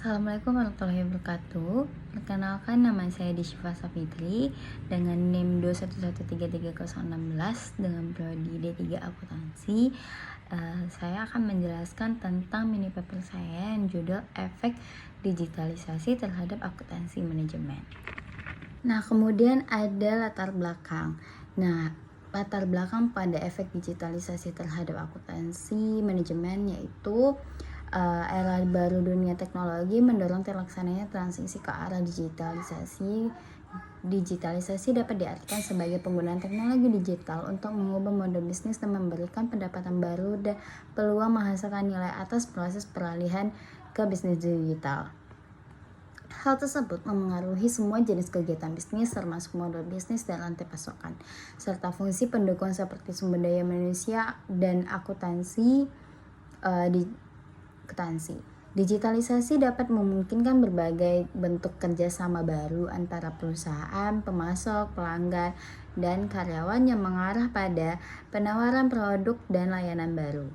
Assalamualaikum warahmatullahi wabarakatuh. Perkenalkan, nama saya Dishifa Safitri dengan NIM 211330016 dengan prodi D3 Akuntansi. Saya akan menjelaskan tentang mini paper saya yang judul Efek Digitalisasi Terhadap Akuntansi Manajemen. Nah, kemudian ada latar belakang. Latar belakang pada efek digitalisasi terhadap akuntansi manajemen yaitu era baru dunia teknologi mendorong terlaksananya transisi ke arah digitalisasi. Digitalisasi dapat diartikan sebagai penggunaan teknologi digital untuk mengubah model bisnis dan memberikan pendapatan baru dan peluang menghasilkan nilai atas proses peralihan ke bisnis digital. Hal tersebut memengaruhi semua jenis kegiatan bisnis termasuk model bisnis dan rantai pasokan, serta fungsi pendukung seperti sumber daya manusia dan akuntansi. Digitalisasi dapat memungkinkan berbagai bentuk kerjasama baru antara perusahaan, pemasok, pelanggan, dan karyawan yang mengarah pada penawaran produk dan layanan baru.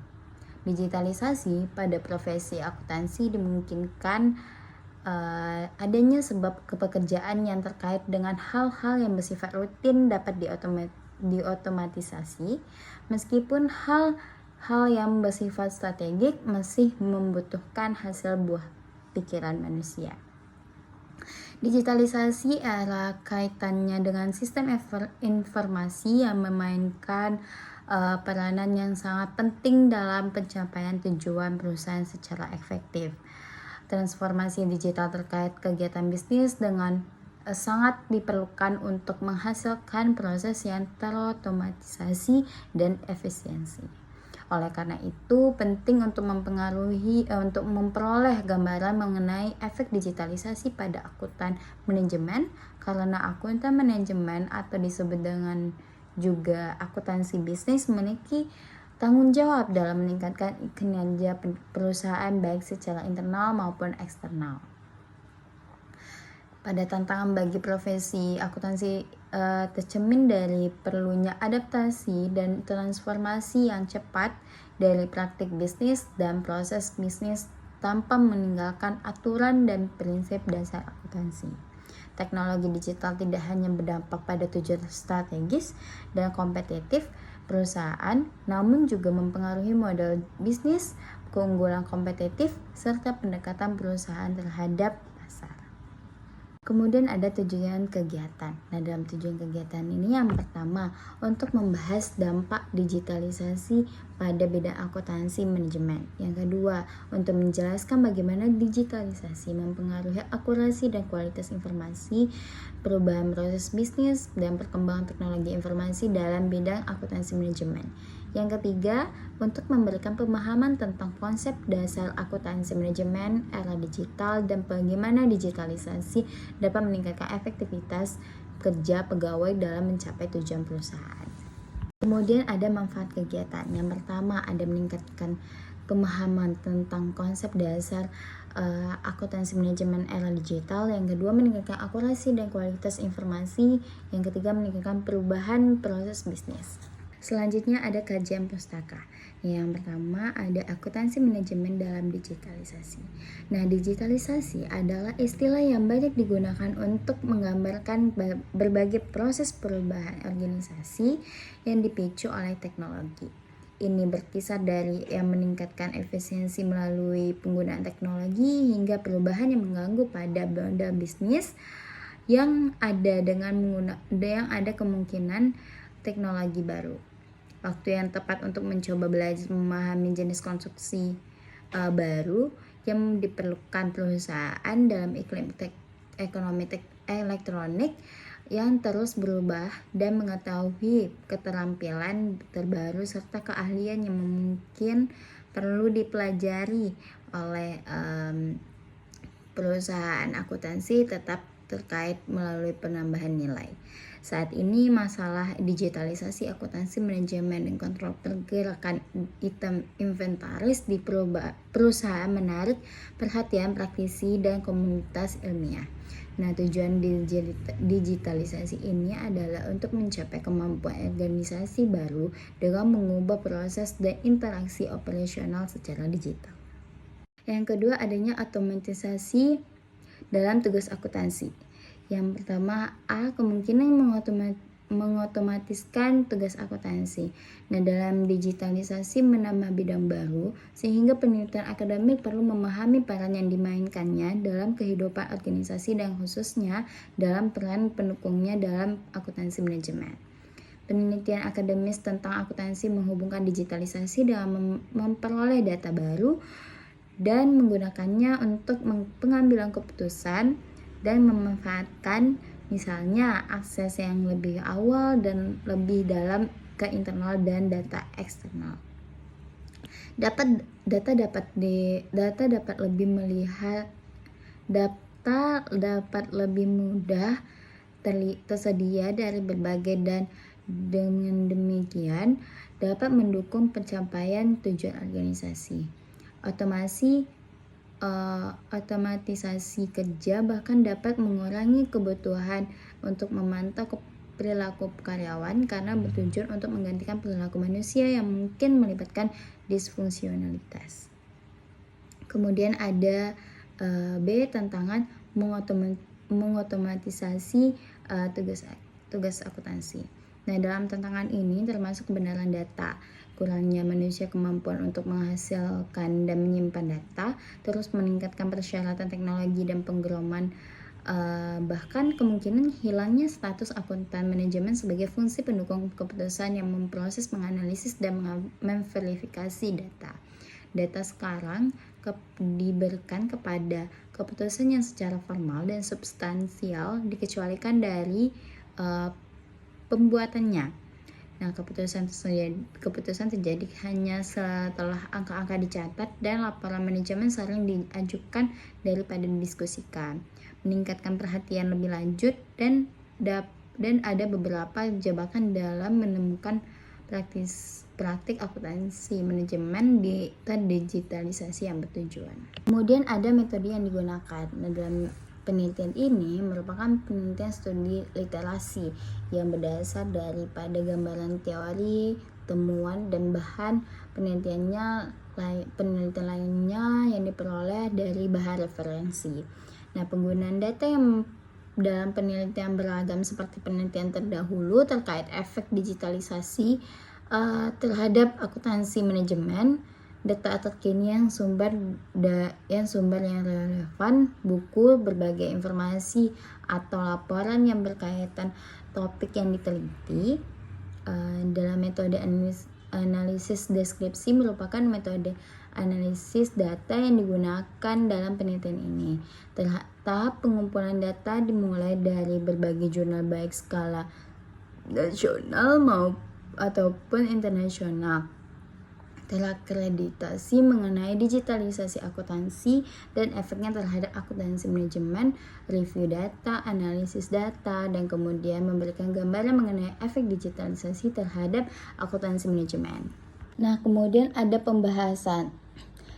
Digitalisasi pada profesi akuntansi dimungkinkan adanya sebab pekerjaan yang terkait dengan hal-hal yang bersifat rutin dapat diotomatisasi, meskipun hal-hal yang bersifat strategik masih membutuhkan hasil buah pikiran manusia. Digitalisasi erat kaitannya dengan sistem informasi yang memainkan peranan yang sangat penting dalam pencapaian tujuan perusahaan secara efektif. Transformasi digital terkait kegiatan bisnis dengan sangat diperlukan untuk menghasilkan proses yang terotomatisasi dan efisiensi. Oleh karena itu, penting untuk memperoleh gambaran mengenai efek digitalisasi pada akuntan manajemen, karena akuntan manajemen atau disebut dengan juga akuntansi bisnis memiliki tanggung jawab dalam meningkatkan kinerja perusahaan baik secara internal maupun eksternal. Pada tantangan bagi profesi akuntansi tercermin dari perlunya adaptasi dan transformasi yang cepat dari praktik bisnis dan proses bisnis tanpa meninggalkan aturan dan prinsip dasar akuntansi. Teknologi digital tidak hanya berdampak pada tujuan strategis dan kompetitif perusahaan, namun juga mempengaruhi model bisnis, keunggulan kompetitif, serta pendekatan perusahaan terhadap pasar. Kemudian ada tujuan kegiatan. Dalam tujuan kegiatan ini yang pertama untuk membahas dampak digitalisasi pada bidang akuntansi manajemen. Yang kedua, untuk menjelaskan bagaimana digitalisasi mempengaruhi akurasi dan kualitas informasi, perubahan proses bisnis, dan perkembangan teknologi informasi dalam bidang akuntansi manajemen. Yang ketiga, untuk memberikan pemahaman tentang konsep dasar akuntansi manajemen era digital dan bagaimana digitalisasi dapat meningkatkan efektivitas kerja pegawai dalam mencapai tujuan perusahaan. Kemudian ada manfaat kegiatan. Yang pertama ada meningkatkan pemahaman tentang konsep dasar akuntansi manajemen era digital. Yang kedua meningkatkan akurasi dan kualitas informasi. Yang ketiga meningkatkan perubahan proses bisnis. Selanjutnya ada kajian pustaka. Yang pertama ada akuntansi manajemen dalam digitalisasi. Nah, digitalisasi adalah istilah yang banyak digunakan untuk menggambarkan berbagai proses perubahan organisasi yang dipicu oleh teknologi. Ini berkisar dari yang meningkatkan efisiensi melalui penggunaan teknologi hingga perubahan yang mengganggu pada model bisnis yang ada kemungkinan teknologi baru. Waktu yang tepat untuk mencoba belajar memahami jenis konstruksi baru yang diperlukan perusahaan dalam iklim ekonomi elektronik yang terus berubah dan mengetahui keterampilan terbaru serta keahlian yang mungkin perlu dipelajari oleh perusahaan akuntansi tetap terkait melalui penambahan nilai. Saat ini masalah digitalisasi akuntansi manajemen dan kontrol pergerakan item inventaris di perusahaan menarik perhatian praktisi dan komunitas ilmiah. Nah, tujuan digitalisasi ini adalah untuk mencapai kemampuan organisasi baru dengan mengubah proses dan interaksi operasional secara digital. Yang kedua, adanya otomatisasi dalam tugas akuntansi. Yang pertama, kemungkinan mengotomatiskan tugas akuntansi. Nah, dalam digitalisasi menambah bidang baru, sehingga penelitian akademik perlu memahami peran yang dimainkannya dalam kehidupan organisasi dan khususnya dalam peran pendukungnya dalam akuntansi manajemen. Penelitian akademis tentang akuntansi menghubungkan digitalisasi dengan memperoleh data baru dan menggunakannya untuk pengambilan keputusan dan memanfaatkan misalnya akses yang lebih awal dan lebih dalam ke internal dan data eksternal. Data dapat lebih mudah tersedia dari berbagai dan dengan demikian dapat mendukung pencapaian tujuan organisasi. Otomatisasi kerja bahkan dapat mengurangi kebutuhan untuk memantau perilaku karyawan karena bertujuan untuk menggantikan perilaku manusia yang mungkin melibatkan disfungsionalitas. Kemudian ada B, tantangan mengotomatisasi tugas akuntansi. Nah, dalam tantangan ini termasuk kebenaran data, kurangnya manusia kemampuan untuk menghasilkan dan menyimpan data, terus meningkatkan persyaratan teknologi dan penggeroman, bahkan kemungkinan hilangnya status akuntan manajemen sebagai fungsi pendukung keputusan yang memproses, menganalisis, dan memverifikasi data. Data sekarang diberikan kepada keputusan yang secara formal dan substansial dikecualikan dari pembuatannya. Nah, keputusan terjadi hanya setelah angka-angka dicatat dan laporan manajemen sering diajukan daripada didiskusikan. Meningkatkan perhatian lebih lanjut dan ada beberapa jebakan dalam menemukan praktik akuntansi manajemen di digitalisasi yang bertujuan. Kemudian ada metode yang digunakan. Nah, dalam penelitian ini merupakan penelitian studi literasi yang berdasar daripada gambaran teori, temuan, dan bahan penelitian lainnya yang diperoleh dari bahan referensi. Nah, penggunaan data yang dalam penelitian beragam seperti penelitian terdahulu terkait efek digitalisasi terhadap akuntansi manajemen, data terkini yang sumber yang relevan, buku, berbagai informasi atau laporan yang berkaitan topik yang diteliti. Dalam metode analisis deskripsi merupakan metode analisis data yang digunakan dalam penelitian ini. Tahap pengumpulan data dimulai dari berbagai jurnal baik skala nasional ataupun internasional, terakreditasi mengenai digitalisasi akuntansi dan efeknya terhadap akuntansi manajemen, review data, analisis data, dan kemudian memberikan gambaran mengenai efek digitalisasi terhadap akuntansi manajemen. Nah, kemudian ada pembahasan.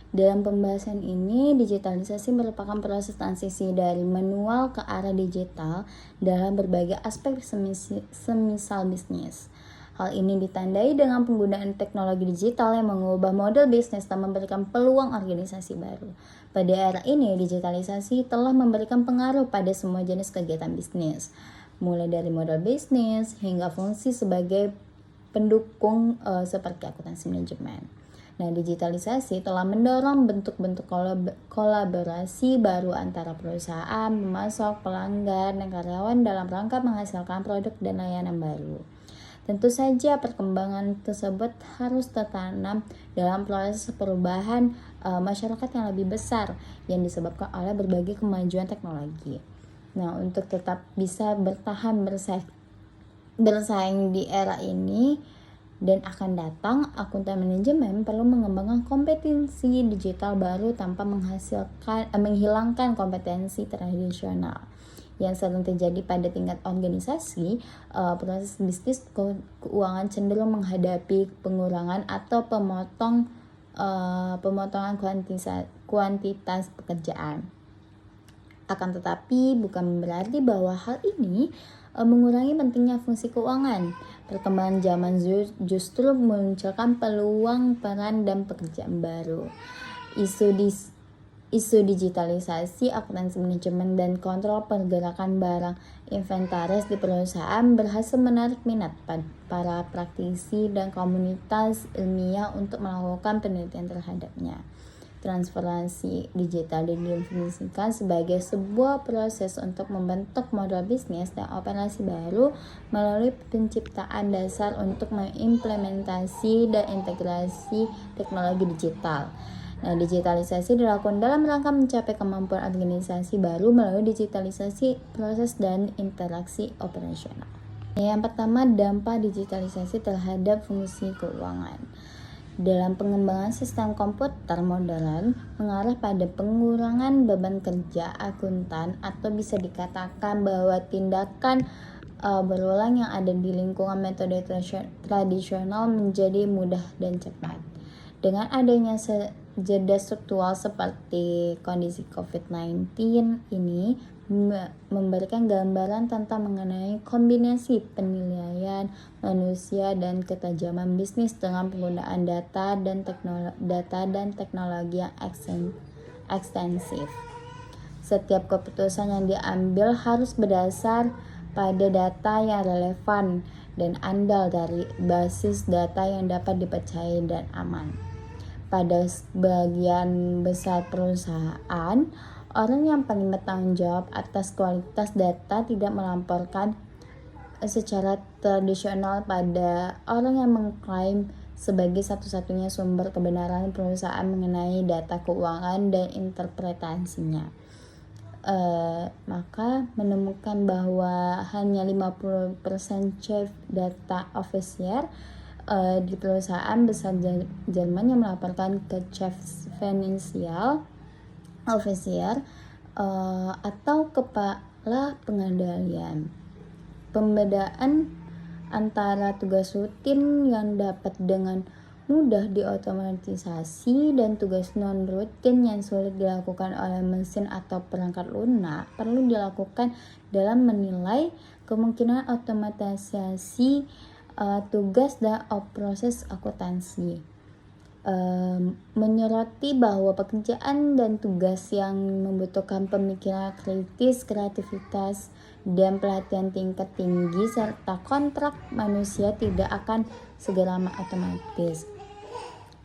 Dalam pembahasan ini, digitalisasi merupakan proses transisi dari manual ke arah digital dalam berbagai aspek semisal bisnis. Hal ini ditandai dengan penggunaan teknologi digital yang mengubah model bisnis dan memberikan peluang organisasi baru. Pada era ini, digitalisasi telah memberikan pengaruh pada semua jenis kegiatan bisnis, mulai dari model bisnis hingga fungsi sebagai pendukung seperti akuntansi manajemen. Nah, digitalisasi telah mendorong bentuk-bentuk kolaborasi baru antara perusahaan, pemasok, pelanggan, dan karyawan dalam rangka menghasilkan produk dan layanan baru. Tentu saja perkembangan tersebut harus tertanam dalam proses perubahan masyarakat yang lebih besar yang disebabkan oleh berbagai kemajuan teknologi. Nah, untuk tetap bisa bertahan bersaing di era ini dan akan datang, akuntan manajemen perlu mengembangkan kompetensi digital baru tanpa menghilangkan kompetensi tradisional. Yang sering terjadi pada tingkat organisasi, proses bisnis keuangan cenderung menghadapi pengurangan atau pemotongan kuantitas pekerjaan. Akan tetapi bukan berarti bahwa hal ini mengurangi pentingnya fungsi keuangan. Perkembangan zaman justru memunculkan peluang peran dan pekerjaan baru. Isu Isu digitalisasi, akuntansi manajemen, dan kontrol pergerakan barang inventaris di perusahaan berhasil menarik minat para praktisi dan komunitas ilmiah untuk melakukan penelitian terhadapnya. Transformasi digital didefinisikan sebagai sebuah proses untuk membentuk model bisnis dan operasi baru melalui penciptaan dasar untuk mengimplementasi dan integrasi teknologi digital. Nah, digitalisasi dilakukan dalam rangka mencapai kemampuan organisasi baru melalui digitalisasi proses dan interaksi operasional. Yang pertama, dampak digitalisasi terhadap fungsi keuangan. Dalam pengembangan sistem komputer modern mengarah pada pengurangan beban kerja akuntan, atau bisa dikatakan bahwa tindakan berulang yang ada di lingkungan metode tradisional menjadi mudah dan cepat. Dengan adanya jeda struktural seperti kondisi COVID-19 ini memberikan gambaran tentang mengenai kombinasi penilaian manusia dan ketajaman bisnis dengan penggunaan data dan teknologi yang ekstensif. Setiap keputusan yang diambil harus berdasar pada data yang relevan dan andal dari basis data yang dapat dipercayai dan aman. Pada sebagian besar perusahaan, orang yang paling bertanggung jawab atas kualitas data tidak melaporkan secara tradisional pada orang yang mengklaim sebagai satu-satunya sumber kebenaran perusahaan mengenai data keuangan dan interpretasinya. Maka menemukan bahwa hanya 50% chief data officer di perusahaan besar Jerman yang melaporkan ke Chief Financial Officer atau kepala pengendalian. Pembedaan antara tugas rutin yang dapat dengan mudah diotomatisasi dan tugas non-rutin yang sulit dilakukan oleh mesin atau perangkat lunak perlu dilakukan dalam menilai kemungkinan otomatisasi tugas dan proses akuntansi. Menyoroti bahwa pekerjaan dan tugas yang membutuhkan pemikiran kritis, kreativitas, dan pelatihan tingkat tinggi serta kontrak manusia tidak akan segera otomatis.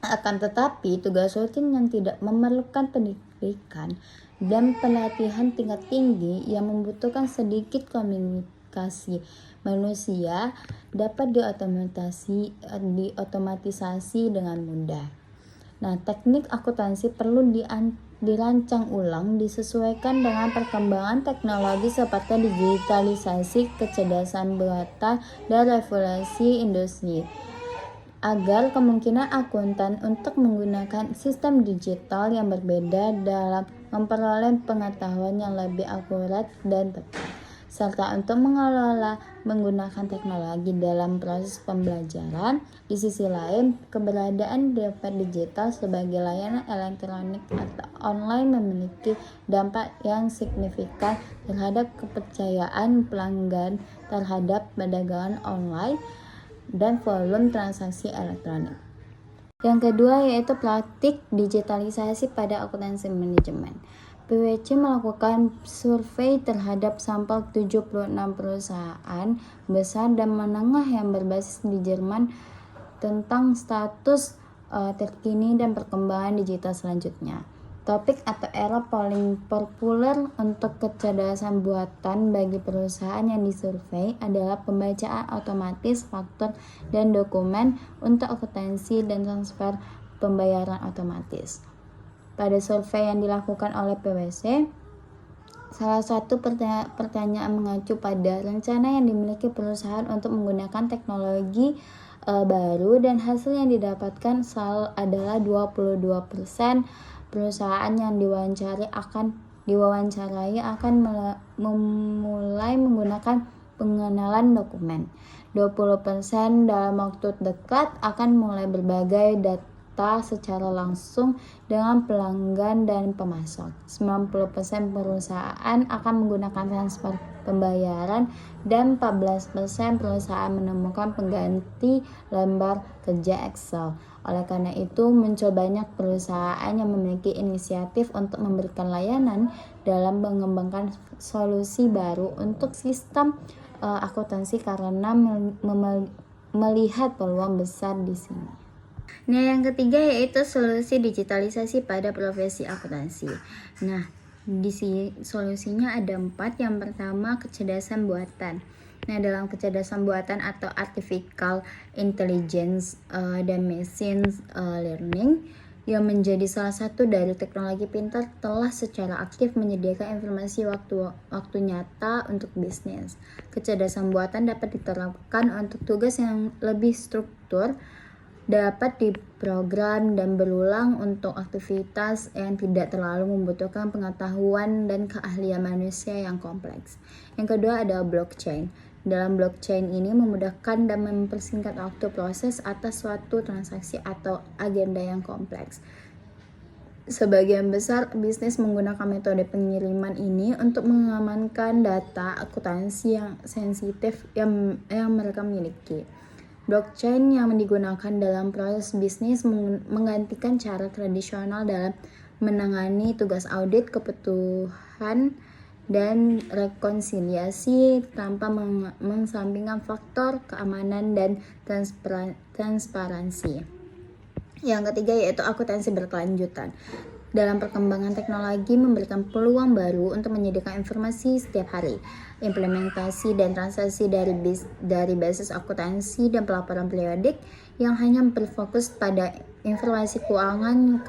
Akan tetapi, tugas rutin yang tidak memerlukan pendidikan dan pelatihan tingkat tinggi yang membutuhkan sedikit komunikasi manusia dapat diotomatisasi dengan mudah. Nah, teknik akuntansi perlu dirancang ulang, disesuaikan dengan perkembangan teknologi seperti digitalisasi, kecerdasan buatan, dan revolusi industri, agar kemungkinan akuntan untuk menggunakan sistem digital yang berbeda dalam memperoleh pengetahuan yang lebih akurat dan tepat, serta untuk mengelola menggunakan teknologi dalam proses pembelajaran. Di sisi lain, keberadaan dompet digital sebagai layanan elektronik atau online memiliki dampak yang signifikan terhadap kepercayaan pelanggan terhadap perdagangan online dan volume transaksi elektronik. Yang kedua yaitu praktik digitalisasi pada akuntansi manajemen. PwC melakukan survei terhadap sampel 76 perusahaan besar dan menengah yang berbasis di Jerman tentang status terkini dan perkembangan digital selanjutnya. Topik atau era paling populer untuk kecerdasan buatan bagi perusahaan yang disurvei adalah pembacaan otomatis faktur dan dokumen untuk akuntansi dan transfer pembayaran otomatis. Pada survei yang dilakukan oleh PwC, salah satu pertanyaan mengacu pada rencana yang dimiliki perusahaan untuk menggunakan teknologi baru, dan hasil yang didapatkan adalah 22% perusahaan yang diwawancarai akan memulai menggunakan pengenalan dokumen. 20% dalam waktu dekat akan mulai berbagai data secara langsung dengan pelanggan dan pemasok. 90% perusahaan akan menggunakan transfer pembayaran dan 14% perusahaan menemukan pengganti lembar kerja Excel. Oleh karena itu, muncul banyak perusahaan yang memiliki inisiatif untuk memberikan layanan dalam mengembangkan solusi baru untuk sistem akuntansi karena melihat peluang besar di sini. Nah, yang ketiga yaitu solusi digitalisasi pada profesi akuntansi. Nah, di sini solusinya ada 4. Yang pertama, kecerdasan buatan. Nah, dalam kecerdasan buatan atau artificial intelligence dan machine learning yang menjadi salah satu dari teknologi pintar telah secara aktif menyediakan informasi waktu nyata untuk bisnis. Kecerdasan buatan dapat diterapkan untuk tugas yang lebih struktur, dapat diprogram dan berulang untuk aktivitas yang tidak terlalu membutuhkan pengetahuan dan keahlian manusia yang kompleks. Yang kedua ada blockchain. Dalam blockchain ini memudahkan dan mempersingkat waktu proses atas suatu transaksi atau agenda yang kompleks. Sebagian besar bisnis menggunakan metode pengiriman ini untuk mengamankan data akuntansi yang sensitif yang mereka miliki. Blockchain yang digunakan dalam proses bisnis menggantikan cara tradisional dalam menangani tugas audit, kebutuhan, dan rekonsiliasi tanpa mengesampingkan faktor keamanan dan transparansi. Yang ketiga yaitu akuntansi berkelanjutan. Dalam perkembangan teknologi memberikan peluang baru untuk menyediakan informasi setiap hari. Implementasi dan transaksi dari basis akuntansi dan pelaporan periodik yang hanya berfokus pada informasi keuangan,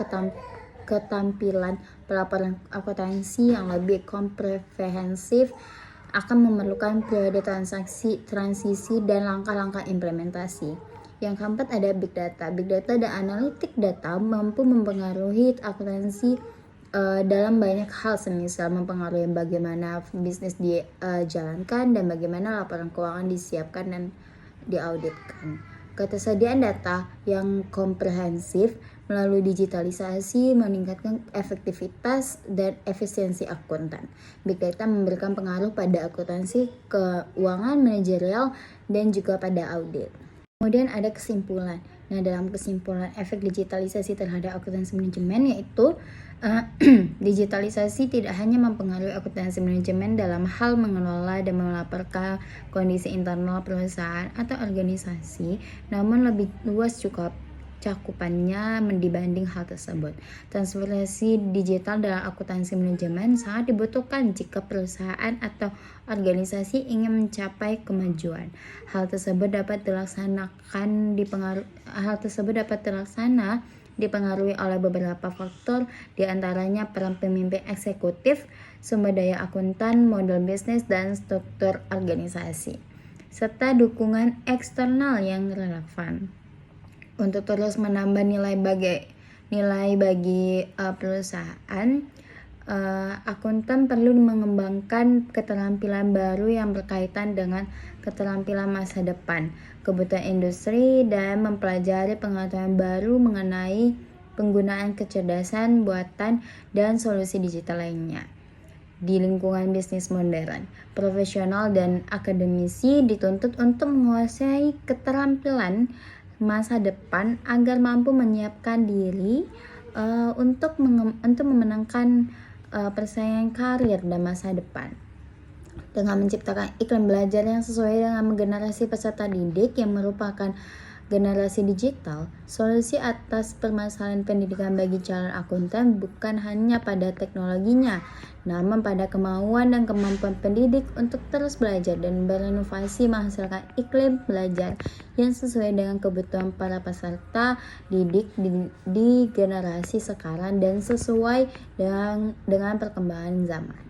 ketampilan pelaporan akuntansi yang lebih komprehensif akan memerlukan periode transisi dan langkah-langkah implementasi. Yang keempat ada big data. Big data dan analitik data mampu mempengaruhi akuntansi dalam banyak hal, semisal mempengaruhi bagaimana bisnis dijalankan dan bagaimana laporan keuangan disiapkan dan diauditkan. Ketersediaan data yang komprehensif melalui digitalisasi meningkatkan efektivitas dan efisiensi akuntan. Big data memberikan pengaruh pada akuntansi, keuangan, manajerial, dan juga pada audit. Kemudian ada kesimpulan. Nah, dalam kesimpulan efek digitalisasi terhadap akuntansi manajemen yaitu digitalisasi tidak hanya mempengaruhi akuntansi manajemen dalam hal mengelola dan melaporkan kondisi internal perusahaan atau organisasi, namun lebih luas juga cakupannya dibanding hal tersebut. Transformasi digital dalam akuntansi manajemen sangat dibutuhkan jika perusahaan atau organisasi ingin mencapai kemajuan. Hal tersebut dapat dipengaruhi oleh beberapa faktor, diantaranya peran pemimpin eksekutif, sumber daya akuntan, model bisnis, dan struktur organisasi, serta dukungan eksternal yang relevan. Untuk terus menambah nilai bagi perusahaan, akuntan perlu mengembangkan keterampilan baru yang berkaitan dengan keterampilan masa depan, kebutuhan industri, dan mempelajari pengetahuan baru mengenai penggunaan kecerdasan buatan dan solusi digital lainnya. Di lingkungan bisnis modern, profesional dan akademisi dituntut untuk menguasai keterampilan masa depan agar mampu menyiapkan diri untuk memenangkan persaingan karir dan masa depan. Dengan menciptakan iklim belajar yang sesuai dengan generasi peserta didik yang merupakan generasi digital, solusi atas permasalahan pendidikan bagi calon akuntan bukan hanya pada teknologinya, namun pada kemauan dan kemampuan pendidik untuk terus belajar dan berinovasi menghasilkan iklim belajar yang sesuai dengan kebutuhan para peserta didik di generasi sekarang dan sesuai dengan perkembangan zaman.